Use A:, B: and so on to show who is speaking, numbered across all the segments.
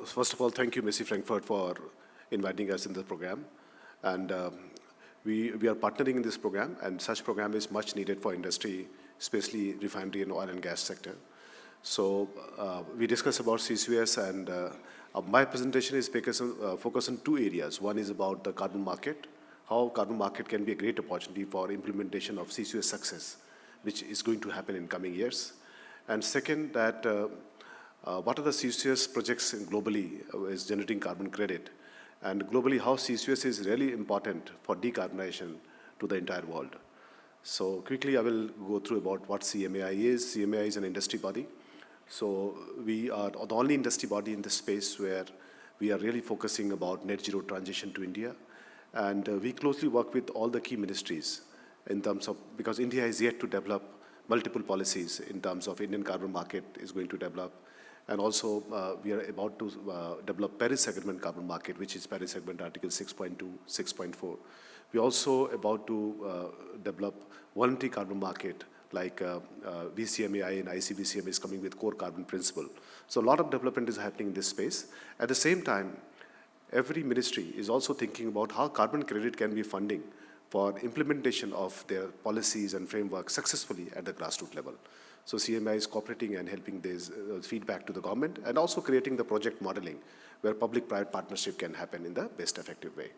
A: First of all, thank you, Messi Frankfurt, for inviting us in the program. And we are partnering in this program, and such program is much needed for industry, especially refinery and oil and gas sector. So we discussed about CCUS, and my presentation is focused on two areas. One is about the carbon market, how carbon market can be a great opportunity for implementation of CCUS success, which is going to happen in coming years. And second, that what are the CCUS projects globally is generating carbon credit, and globally how CCUS is really important for decarbonization to the entire world. So quickly I will go through about what CMAI is. CMAI is an industry body. So we are the only industry body in this space where we are really focusing about net zero transition to India. And we closely work with all the key ministries in terms of, because India is yet to develop multiple policies in terms of Indian carbon market is going to develop. And also we are about to develop Paris Agreement carbon market, which is Paris Agreement Article 6.2, 6.4. We're also about to develop voluntary carbon market, like VCMAI and ICVCM is coming with core carbon principle. So a lot of development is happening in this space. At the same time, every ministry is also thinking about how carbon credit can be funding for implementation of their policies and frameworks successfully at the grassroots level. So CMI is cooperating and helping this feedback to the government, and also creating the project modeling where public-private partnership can happen in the best effective way.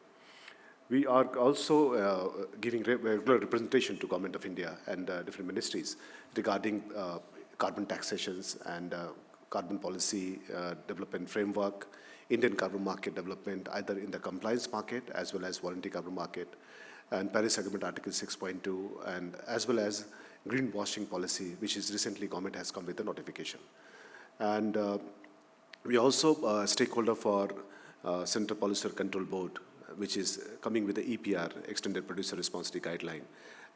A: We are also giving regular representation to Government of India and different ministries regarding carbon taxations and carbon policy development framework, Indian carbon market development, either in the compliance market as well as voluntary carbon market, and Paris Agreement Article 6.2, and as well as greenwashing policy, which is recently government has come with a notification. And we also a stakeholder for Central Pollution Control Board, which is coming with the EPR, Extended Producer Responsibility Guideline,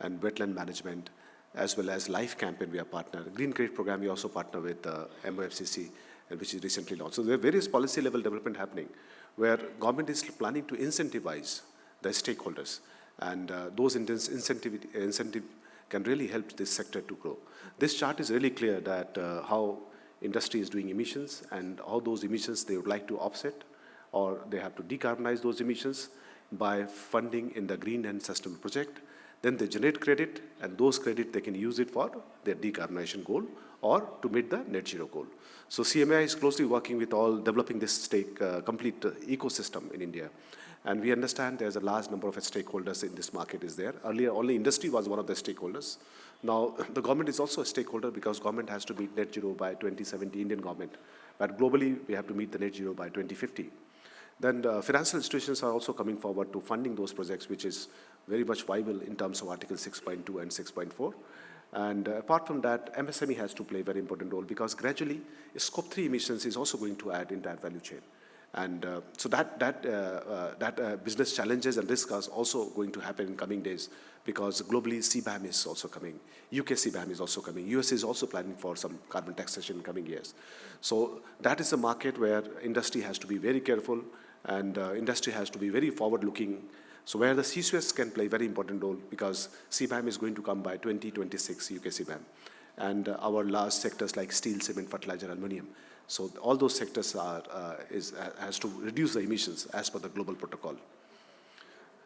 A: and wetland management, as well as Life Campaign we are partner. Green Credit Program we also partner with MOFCC, which is recently launched. So there are various policy level development happening where government is planning to incentivize the stakeholders, and those incentive can really help this sector to grow. This chart is really clear that how industry is doing emissions, and how those emissions they would like to offset, or they have to decarbonize those emissions by funding in the green and sustainable project. Then they generate credit, and those credit they can use it for their decarbonization goal or to meet the net zero goal. So CMAI is closely working with all developing this complete ecosystem in India. And we understand there's a large number of stakeholders in this market is there. Earlier, only industry was one of the stakeholders. Now, the government is also a stakeholder because government has to meet net zero by 2070, Indian government. But globally, we have to meet the net zero by 2050. Then financial institutions are also coming forward to funding those projects, which is very much viable in terms of Article 6.2 and 6.4. And apart from that, MSME has to play a very important role, because gradually, Scope 3 emissions is also going to add in that value chain. And so that business challenges and risks are also going to happen in coming days, because globally CBAM is also coming, UK CBAM is also coming, US is also planning for some carbon taxation in coming years. So that is a market where industry has to be very careful, and industry has to be very forward-looking. So where the CCUS can play a very important role, because CBAM is going to come by 2026, UK CBAM. And our large sectors like steel, cement, fertilizer, aluminum. So all those sectors has to reduce the emissions as per the global protocol.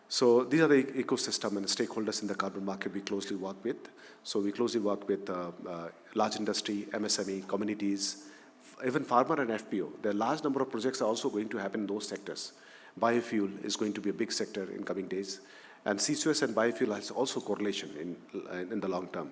A: So these are the ecosystem and stakeholders in the carbon market we closely work with. So we closely work with large industry, MSME, communities, even farmer and FPO. There are large number of projects are also going to happen in those sectors. Biofuel is going to be a big sector in coming days. And CCUS and biofuel has also correlation in the long term.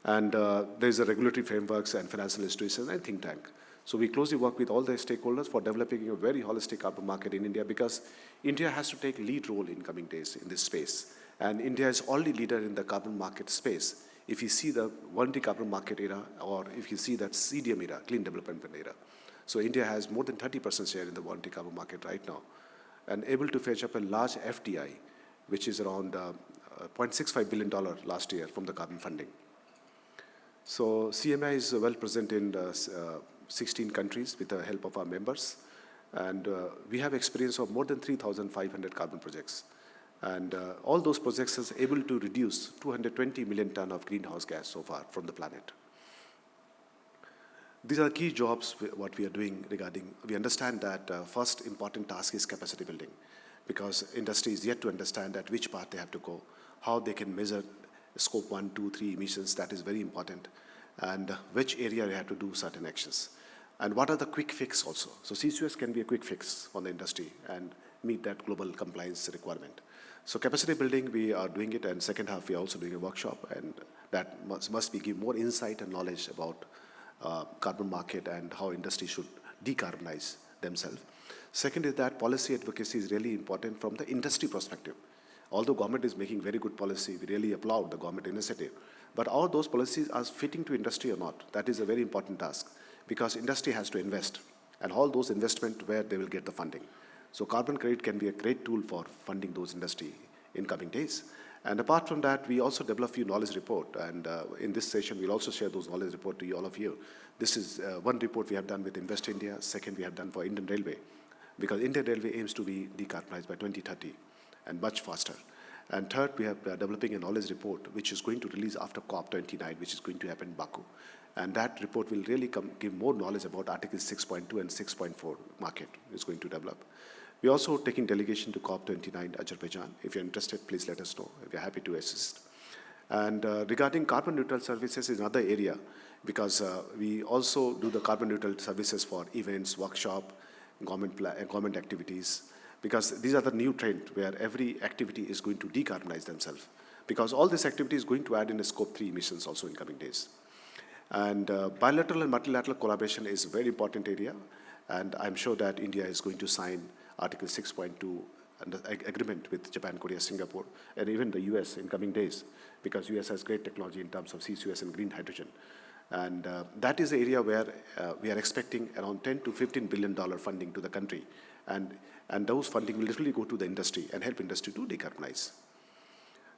A: And there's a regulatory frameworks and financial institutions and think tank. So we closely work with all the stakeholders for developing a very holistic carbon market in India, because India has to take lead role in coming days in this space. And India is already leader in the carbon market space. If you see the voluntary carbon market era, or if you see that CDM era, clean development era. So India has more than 30% share in the voluntary carbon market right now, and able to fetch up a large FDI, which is around $0.65 billion last year from the carbon funding. So CMI is well present in 16 countries with the help of our members. And we have experience of more than 3,500 carbon projects. And all those projects is able to reduce 220 million ton of greenhouse gas so far from the planet. These are key jobs, what we are doing regarding, we understand that first important task is capacity building, because industry is yet to understand at which path they have to go, how they can measure scope 1, 2, 3 emissions, that is very important, and which area they have to do certain actions. And what are the quick fix also? So CCUS can be a quick fix for the industry and meet that global compliance requirement. So capacity building, we are doing it, and second half we are also doing a workshop, and that must be give more insight and knowledge about carbon market and how industry should decarbonize themselves. Second is that policy advocacy is really important from the industry perspective. Although government is making very good policy, we really applaud the government initiative. But all those policies are fitting to industry or not? That is a very important task, because industry has to invest, and all those investment where they will get the funding. So carbon credit can be a great tool for funding those industry in coming days. And apart from that, we also develop a few knowledge report, and in this session, we'll also share those knowledge report to you, all of you. This is one report we have done with Invest India. Second, we have done for Indian Railway, because Indian Railway aims to be decarbonized by 2030 and much faster. And third, we are developing a knowledge report, which is going to release after COP29, which is going to happen in Baku. And that report will really give more knowledge about Article 6.2 and 6.4 market is going to develop. We're also taking delegation to COP29 Azerbaijan. If you're interested, please let us know. We're happy to assist. And regarding carbon neutral services is another area, because we also do the carbon neutral services for events, workshop, government activities, because these are the new trend where every activity is going to decarbonize themselves, because all this activity is going to add in a scope 3 emissions also in coming days. And bilateral and multilateral collaboration is a very important area, and I'm sure that India is going to sign Article 6.2 agreement with Japan, Korea, Singapore, and even the US in coming days, because US has great technology in terms of CCUS and green hydrogen. And that is the area where we are expecting around $10 to $15 billion funding to the country. And those funding will literally go to the industry and help industry to decarbonize.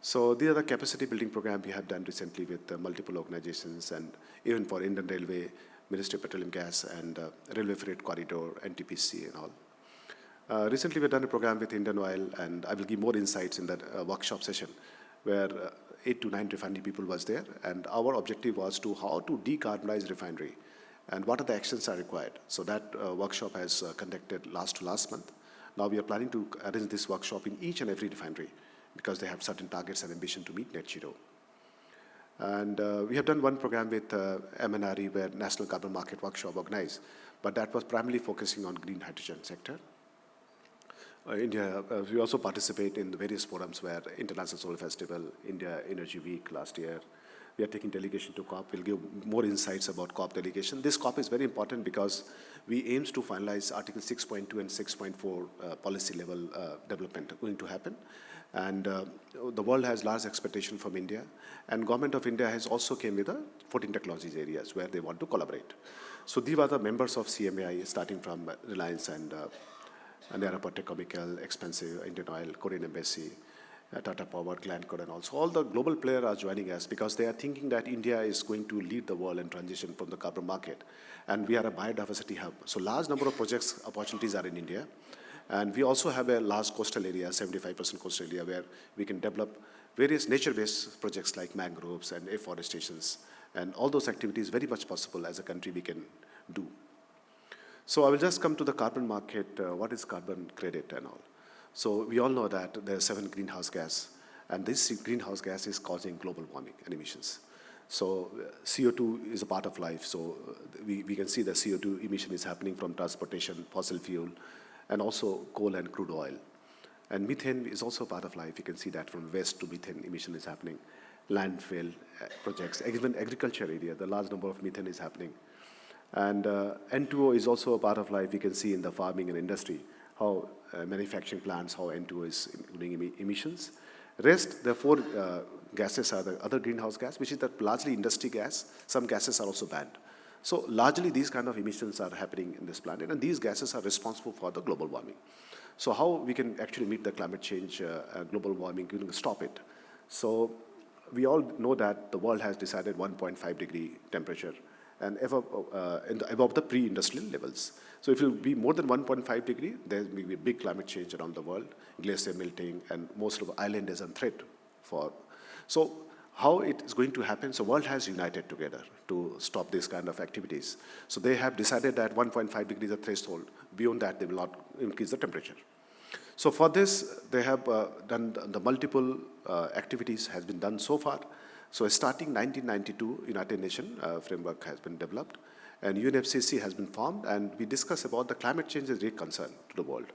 A: So these are the capacity building program we have done recently with multiple organizations, and even for Indian Railway, Ministry of Petroleum Gas, and Railway Freight Corridor, NTPC and all. Recently, we've done a program with Indian Oil, and I will give more insights in that workshop session, where 8 to 9 refinery people was there, and our objective was to how to decarbonize refinery, and what are the actions are required. So that workshop has conducted last month. Now we are planning to arrange this workshop in each and every refinery, because they have certain targets and ambition to meet net zero. And we have done one program with MNRE, where National Carbon Market Workshop organized, but that was primarily focusing on green hydrogen sector. India, we also participate in the various forums where International Solar Festival, India Energy Week last year. We are taking delegation to COP. We'll give more insights about COP delegation. This COP is very important because we aims to finalize Article 6.2 and 6.4 policy level development going to happen. And the world has large expectation from India. And Government of India has also came with 14 technologies areas where they want to collaborate. So these are the members of CMAI, starting from Reliance and Nara Petrochemical, Expensive, Indian Oil, Korean Embassy, Tata Power, Glencore, and also all the global players are joining us, because they are thinking that India is going to lead the world in transition from the carbon market. And we are a biodiversity hub. So large number of projects opportunities are in India. And we also have a large coastal area, 75% coastal area, where we can develop various nature-based projects like mangroves and afforestations. And all those activities very much possible as a country we can do. So I will just come to the carbon market. What is carbon credit and all? So we all know that there are 7 greenhouse gas, and this greenhouse gas is causing global warming and emissions. So CO2 is a part of life. So we can see the CO2 emission is happening from transportation, fossil fuel, and also coal and crude oil. And methane is also part of life. You can see that from waste to methane emission is happening. Landfill projects, even agriculture area, the large number of methane is happening. And N2O is also a part of life. You can see in the farming and industry, how manufacturing plants, how N2O is including emissions. Rest, the 4 gases are the other greenhouse gas, which is the largely industry gas. Some gases are also banned. So largely these kind of emissions are happening in this planet, and these gases are responsible for the global warming. So how we can actually meet the climate change, global warming, we can stop it. So we all know that the world has decided 1.5 degree temperature, and above the pre-industrial levels. So if it will be more than 1.5 degree, there will be a big climate change around the world, glacier melting, and most of the island is on threat for. So How it is going to happen? So world has united together to stop this kind of activities. So they have decided that 1.5 degrees is a threshold. Beyond that, they will not increase the temperature. So for this, they have done the multiple activities has been done so far. So starting 1992, United Nations framework has been developed, and UNFCCC has been formed, and we discuss about the climate change is a great concern to the world.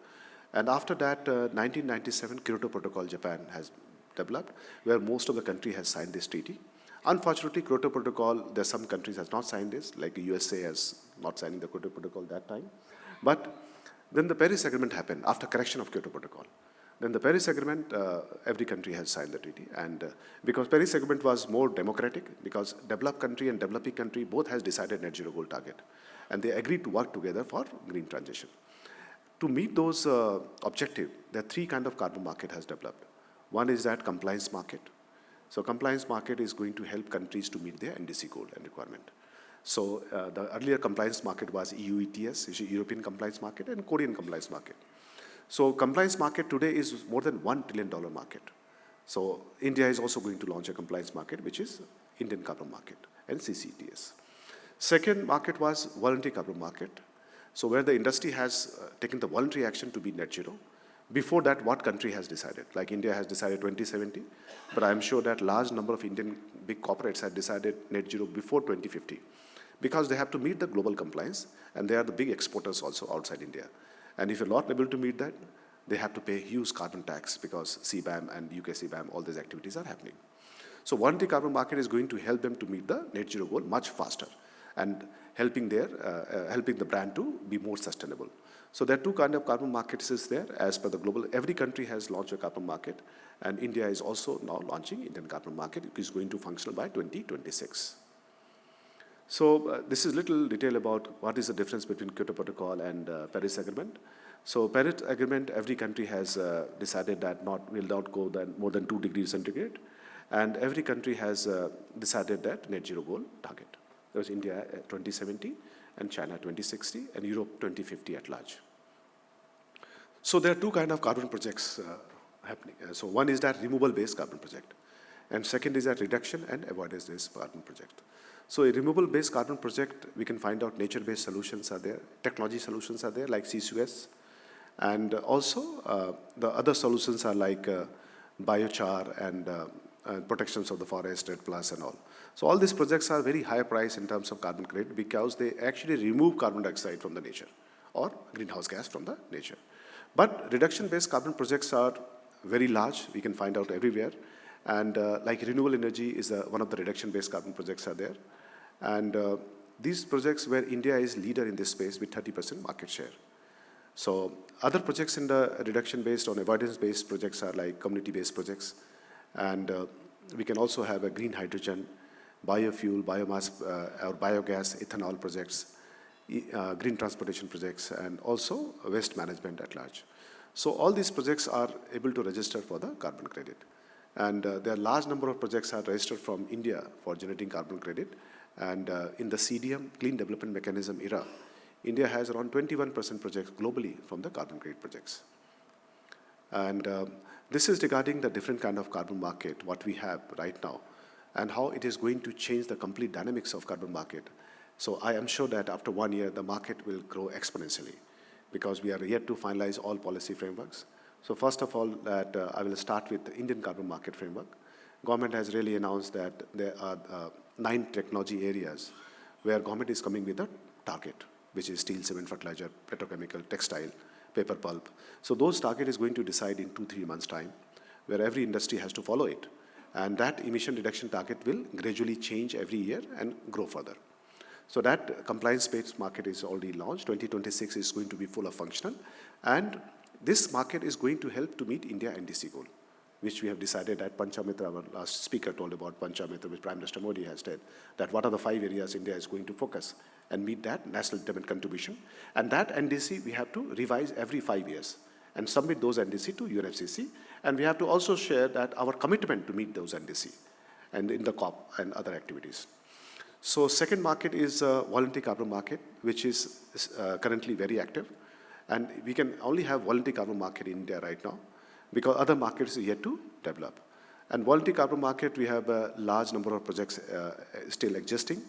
A: And after that, 1997, Kyoto Protocol, Japan has developed, where most of the country has signed this treaty. Unfortunately, Kyoto Protocol, there are some countries has not signed this, like USA has not signed the Kyoto Protocol that time. But then the Paris Agreement happened after correction of Kyoto Protocol. Then the Paris Agreement, every country has signed the treaty. And because Paris Agreement was more democratic, because developed country and developing country both has decided net zero goal target. And they agreed to work together for green transition. To meet those objectives, there are three kinds of carbon market has developed. One is that compliance market. So compliance market is going to help countries to meet their NDC goal and requirement. So the earlier compliance market was EU ETS, which is European compliance market, and Korean compliance market. So compliance market today is more than $1 trillion market. So India is also going to launch a compliance market, which is Indian carbon market and CCUS. Second market was voluntary carbon market. So where the industry has taken the voluntary action to be net zero. Before that, what country has decided? Like India has decided 2070, but I'm sure that large number of Indian big corporates have decided net zero before 2050, because they have to meet the global compliance, and they are the big exporters also outside India. And if you're not able to meet that, they have to pay huge carbon tax, because CBAM and UK CBAM, all these activities are happening. So voluntary carbon market is going to help them to meet the net zero goal much faster, and helping the brand to be more sustainable. So there are two kinds of carbon markets is there as per the global. Every country has launched a carbon market, and India is also now launching Indian carbon market, which is going to function by 2026. So this is little detail about what is the difference between Kyoto Protocol and Paris Agreement. So Paris Agreement, every country has decided that will not go more than 2 degrees centigrade, and every country has decided that net zero goal target. There was India 2070, and China 2060, and Europe 2050 at large. So there are two kinds of carbon projects happening. So one is that removal-based carbon project, and second is that reduction and avoidance-based carbon project. So a removal-based carbon project, we can find out nature-based solutions are there, technology solutions are there, like CCUS, and also the other solutions are like biochar and protections of the forest, REDD+, and all. So all these projects are very high price in terms of carbon credit, because they actually remove carbon dioxide from the nature or greenhouse gas from the nature. But reduction-based carbon projects are very large. We can find out everywhere. And like renewable energy is one of the reduction-based carbon projects are there. And these projects where India is leader in this space with 30% market share. So other projects in the reduction-based or avoidance-based projects are like community-based projects. And we can also have a green hydrogen, biofuel, biomass, or biogas, ethanol projects, green transportation projects, and also waste management at large. So all these projects are able to register for the carbon credit. And there are large number of projects are registered from India for generating carbon credit. And in the CDM, Clean Development Mechanism era, India has around 21% projects globally from the carbon credit projects. And this is regarding the different kind of carbon market, what we have right now, and how it is going to change the complete dynamics of carbon market. So I am sure that after 1 year, the market will grow exponentially, because we are yet to finalize all policy frameworks. So first of all, I will start with the Indian carbon market framework. Government has really announced that there are 9 technology areas where government is coming with a target, which is steel, cement, fertilizer, petrochemical, textile, paper pulp. So those target is going to decide in 2-3 months' time, where every industry has to follow it. And that emission reduction target will gradually change every year and grow further. So that compliance-based market is already launched. 2026 is going to be full of functional. And this market is going to help to meet India NDC goal, which we have decided at Panchamitra. Our last speaker told about Panchamitra, which Prime Minister Modi has said, that what are the 5 areas India is going to focus and meet that national development contribution. And that NDC we have to revise every 5 years and submit those NDC to UNFCCC. And we have to also share that our commitment to meet those NDC and in the COP and other activities. So second market is voluntary carbon market, which is currently very active. And we can only have voluntary carbon market in India right now, because other markets are yet to develop. And voluntary carbon market, we have a large number of projects still existing.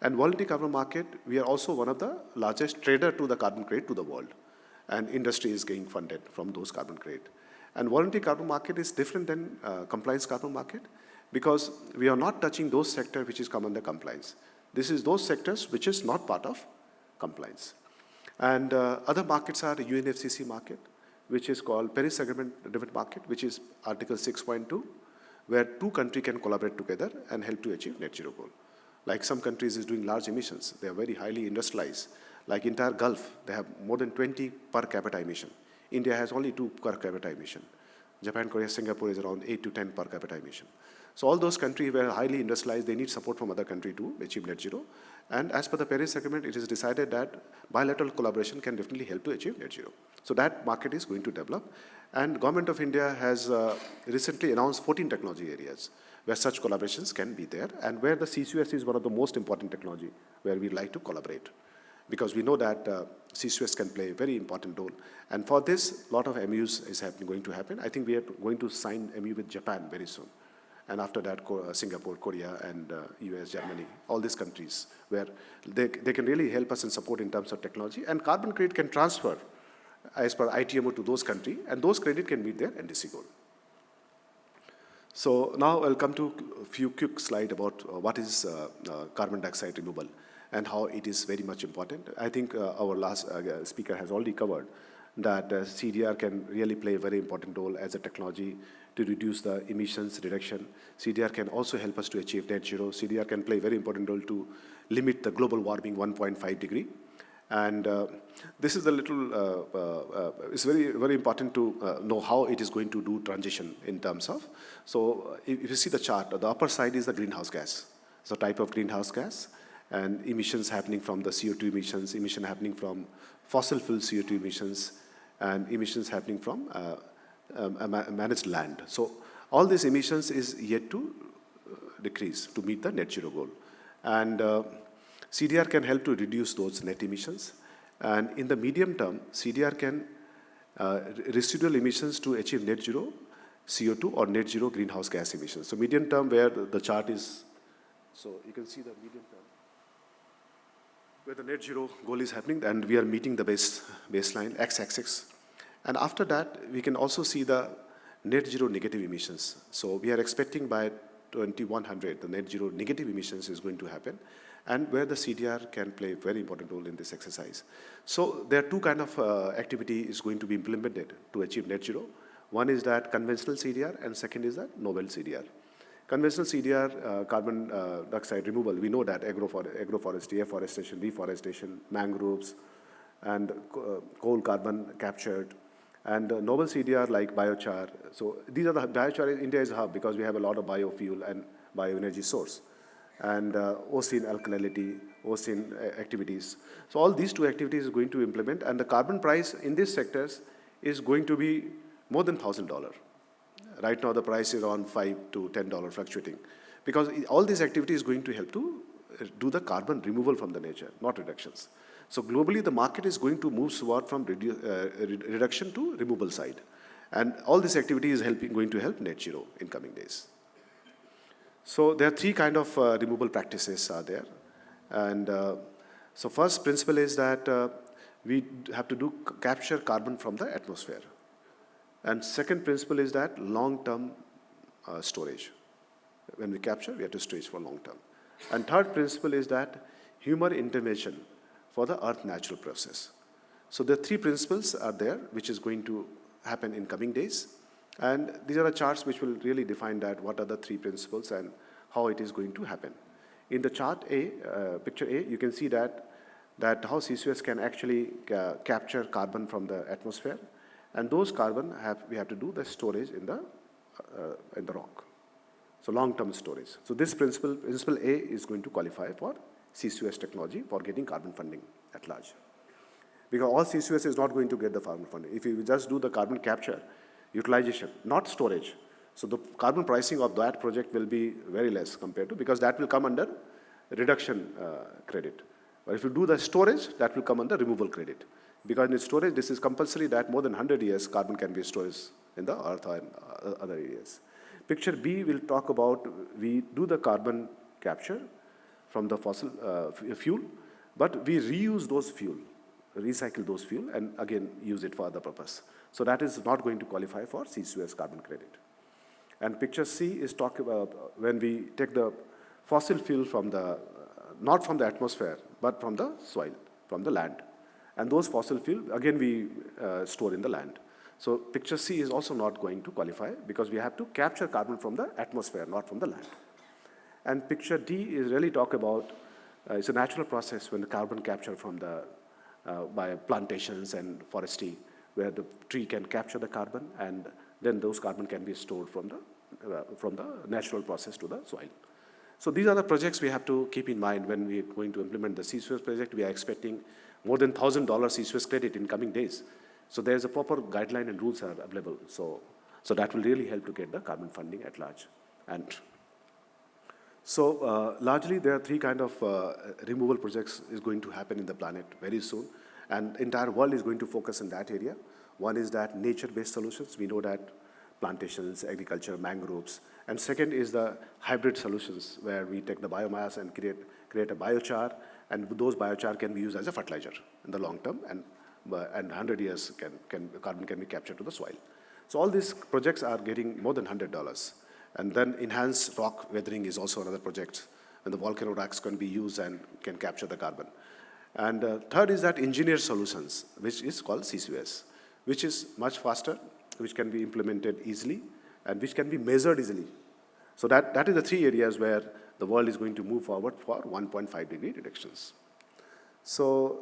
A: And voluntary carbon market, we are also one of the largest trader to the carbon credit to the world. And industry is getting funded from those carbon credit. And voluntary carbon market is different than compliance carbon market because we are not touching those sectors which is come under compliance. This is those sectors which is not part of compliance. And other markets are the UNFCCC market, which is called Paris Agreement Driven Market, which is Article 6.2, where two countries can collaborate together and help to achieve net zero goal. Like some countries is doing large emissions. They are very highly industrialized. Like entire Gulf, they have more than 20 per capita emission. India has only 2 per capita emission. Japan, Korea, Singapore is around 8 to 10 per capita emission. So all those countries were highly industrialized, they need support from other countries to achieve net zero. And as per the Paris Agreement, it is decided that bilateral collaboration can definitely help to achieve net zero. So that market is going to develop. And Government of India has recently announced 14 technology areas where such collaborations can be there and where the CCUS is one of the most important technology where we like to collaborate. Because we know that CCUS can play a very important role. And for this, a lot of MUs is going to happen. I think we are going to sign MU with Japan very soon. And after that, Singapore, Korea, and US, Germany, all these countries where they can really help us and support in terms of technology. And carbon credit can transfer as per ITMO to those countries, and those credit can meet their NDC goal. So now I'll come to a few quick slides about what is carbon dioxide removal and how it is very much important. I think our last speaker has already covered that CDR can really play a very important role as a technology to reduce the emissions reduction. CDR can also help us to achieve net zero. CDR can play a very important role to limit the global warming 1.5 degree. And this is a little, it's very, very important to know how it is going to do transition in terms of. So if you see the chart, the upper side is the greenhouse gas. It's a type of greenhouse gas and emissions happening from the CO2 emissions, emission happening from fossil fuel CO2 emissions, and emissions happening from managed land. So all these emissions is yet to decrease to meet the net zero goal. And CDR can help to reduce those net emissions. And in the medium term, CDR can residual emissions to achieve net zero CO2 or net zero greenhouse gas emissions. So medium term where the chart is, so you can see the medium term, where the net zero goal is happening and we are meeting the baseline x-axis. And after that, we can also see the net zero negative emissions. So we are expecting by 2100, the net zero negative emissions is going to happen, and where the CDR can play a very important role in this exercise. So there are two kind of activity is going to be implemented to achieve net zero. One is that conventional CDR, and second is that novel CDR. Conventional CDR, carbon dioxide removal, we know that agroforestry, afforestation, reforestation, mangroves, and coal carbon captured, and novel CDR like biochar. So these are the biochar. India is a hub because we have a lot of biofuel and bioenergy source, and ocean alkalinity, ocean activities. So all these two activities is going to implement, and the carbon price in these sectors is going to be more than $1,000. Right now the price is around $5 to $10 fluctuating, because all these activities is going to help to do the carbon removal from the nature, not reductions. So globally, the market is going to move toward from reduction to removal side. And all this activity is going to help net zero in coming days. So there are three kind of removal practices are there. And so first principle is that we have to capture carbon from the atmosphere. And second principle is that long-term storage. When we capture, we have to storage for long term. And third principle is that human intervention for the earth natural process. So the three principles are there, which is going to happen in coming days. And these are the charts which will really define that, what are the three principles and how it is going to happen. In the chart A, picture A, you can see that how CCUS can actually capture carbon from the atmosphere. And those carbon we have to do the storage in the rock. So long-term storage. So this principle A is going to qualify for CCUS technology for getting carbon funding at large. Because all CCUS is not going to get the carbon funding. If you just do the carbon capture, utilization, not storage, so the carbon pricing of that project will be very less compared to, because that will come under reduction credit. But if you do the storage, that will come under removal credit. Because in storage, this is compulsory that more than 100 years carbon can be stored in the earth or in other areas. Picture B will talk about, we do the carbon capture from the fossil fuel, but we reuse those fuel, recycle those fuel, and again use it for other purpose. So that is not going to qualify for CCUS carbon credit. And picture C is talk about when we take the fossil fuel from the, not from the atmosphere, but from the soil, from the land. And those fossil fuel, again, we store in the land. So picture C is also not going to qualify because we have to capture carbon from the atmosphere, not from the land. And picture D is really talk about, it's a natural process when the carbon capture from the, by plantations and forestry, where the tree can capture the carbon and then those carbon can be stored from the natural process to the soil. So these are the projects we have to keep in mind when we are going to implement the CCUS project. We are expecting more than $1,000 CCUS credit in coming days. So there's a proper guideline and rules are available. So that will really help to get the carbon funding at large. And so largely there are three kind of removal projects is going to happen in the planet very soon. And entire world is going to focus in that area. One is that nature-based solutions. We know that plantations, agriculture, mangroves. And second is the hybrid solutions where we take the biomass and create a biochar, and those biochar can be used as a fertilizer in the long term, and 100 years carbon can be captured to the soil. So all these projects are getting more than $100. And then enhanced rock weathering is also another project, and the volcano rocks can be used and can capture the carbon. And third is that engineered solutions, which is called CCUS, which is much faster, which can be implemented easily, and which can be measured easily. So that is the three areas where the world is going to move forward for 1.5 degree reductions. So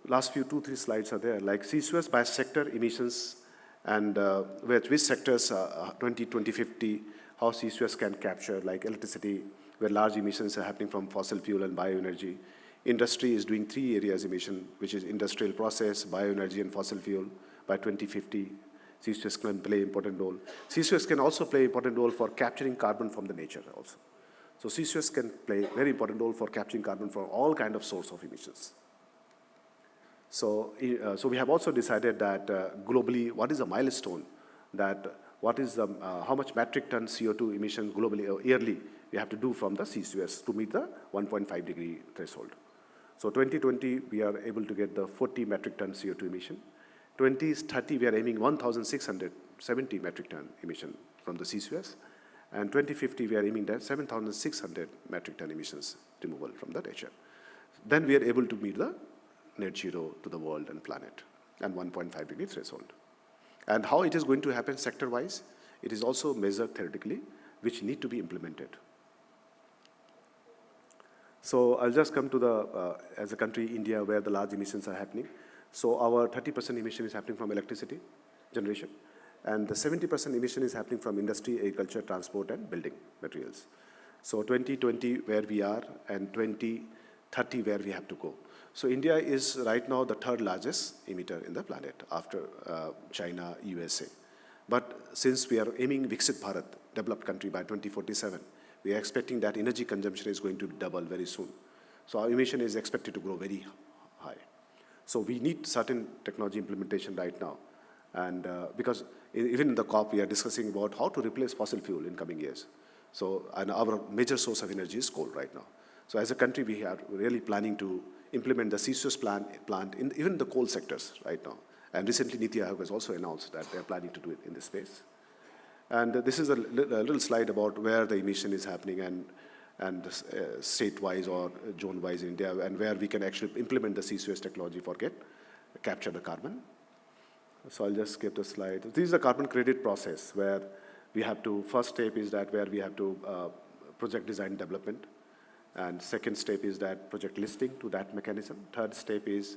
A: last few 2-3 slides are there, like CCUS by sector emissions, and which sectors 2050, how CCUS can capture, like electricity, where large emissions are happening from fossil fuel and bioenergy. Industry is doing 3 areas emission, which is industrial process, bioenergy, and fossil fuel. By 2050, CCUS can play important role. CCUS can also play important role for capturing carbon from the nature also. So CCUS can play very important role for capturing carbon from all kind of source of emissions. So we have also decided that globally, what is a milestone, that what is the, how much metric ton CO2 emission globally or yearly we have to do from the CCUS to meet the 1.5 degree threshold. So 2020, we are able to get the 40 metric ton CO2 emission. 2030, we are aiming 1,670 metric ton emission from the CCUS. And 2050, we are aiming at 7,600 metric ton emissions removal from the nature. Then we are able to meet the net zero to the world and planet and 1.5 degree threshold. And how it is going to happen sector-wise, it is also measured theoretically, which need to be implemented. So I'll just come to the, as a country, India, where the large emissions are happening. So our 30% emission is happening from electricity generation, and the 70% emission is happening from industry, agriculture, transport, and building materials. So 2020, where we are, and 2030, where we have to go. So India is right now the third largest emitter in the planet after China, USA. But since we are aiming Viksit Bharat, developed country, by 2047, we are expecting that energy consumption is going to double very soon. So our emission is expected to grow very high. So we need certain technology implementation right now. And because even in the COP, we are discussing about how to replace fossil fuel in coming years. So, and our major source of energy is coal right now. So as a country, we are really planning to implement the CCUS plant in even the coal sectors right now. And recently, Niti Aayog has also announced that they are planning to do it in this space. And this is a little slide about where the emission is happening and state-wise or zone-wise in India, and where we can actually implement the CCUS technology for capture the carbon. So I'll just skip the slide. This is the carbon credit process where we have to, first step is that where we have to project design development. And second step is that project listing to that mechanism. Third step is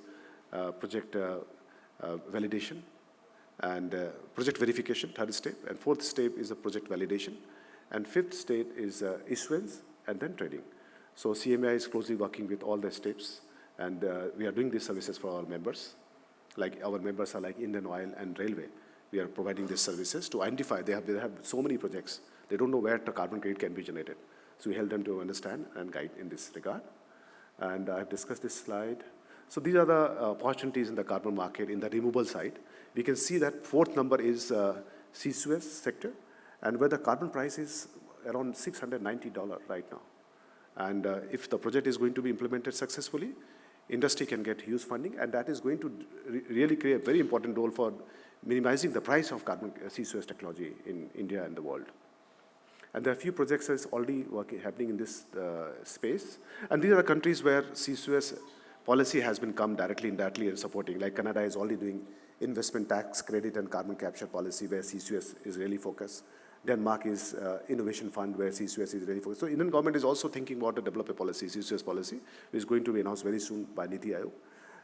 A: project validation and project verification, third step. And fourth step is a project validation. And fifth step is issuance and then trading. So CMAI is closely working with all the steps, and we are doing these services for our members. Like our members are like Indian Oil and Railway. We are providing these services to identify, they have so many projects. They don't know where the carbon credit can be generated. So we help them to understand and guide in this regard. And I've discussed this slide. So these are the opportunities in the carbon market in the renewable side. We can see that fourth number is CCUS sector, and where the carbon price is around $690 right now. And if the project is going to be implemented successfully, industry can get huge funding, and that is going to really play a very important role for minimizing the price of carbon CCUS technology in India and the world. And there are a few projects that's already happening in this space. And these are the countries where CCUS policy has been come directly, indirectly, and supporting. Like Canada is already doing investment tax credit and carbon capture policy where CCUS is really focused. Denmark is innovation fund where CCUS is really focused. So Indian government is also thinking about to develop a policy, CCUS policy, which is going to be announced very soon by Niti Aayog.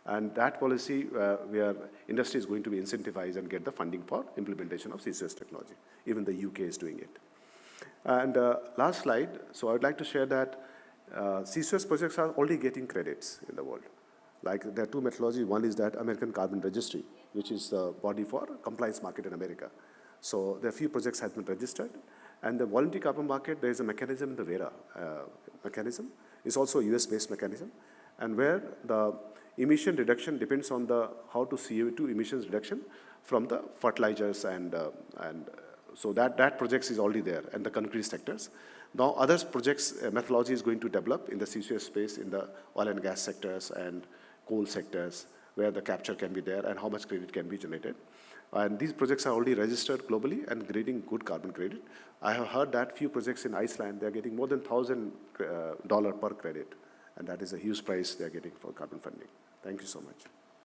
A: And that policy where industry is going to be incentivized and get the funding for implementation of CCUS technology. Even the UK is doing it. And last slide, so I would like to share that CCUS projects are already getting credits in the world. Like there are two methodologies. One is that American Carbon Registry, which is the body for compliance market in America. So there are few projects have been registered. And the voluntary carbon market, there is a mechanism, the VERA mechanism. It's also a US-based mechanism. And where the emission reduction depends on the how to CO2 emissions reduction from the fertilizers and so that project is already there, and the concrete sectors. Now other projects, methodology is going to develop in the CCUS space in the oil and gas sectors and coal sectors, where the capture can be there and how much credit can be generated. And these projects are already registered globally and getting good carbon credit. I have heard that few projects in Iceland, they're getting more than $1,000 per credit. And that is a huge price they're getting for carbon funding. Thank you so much.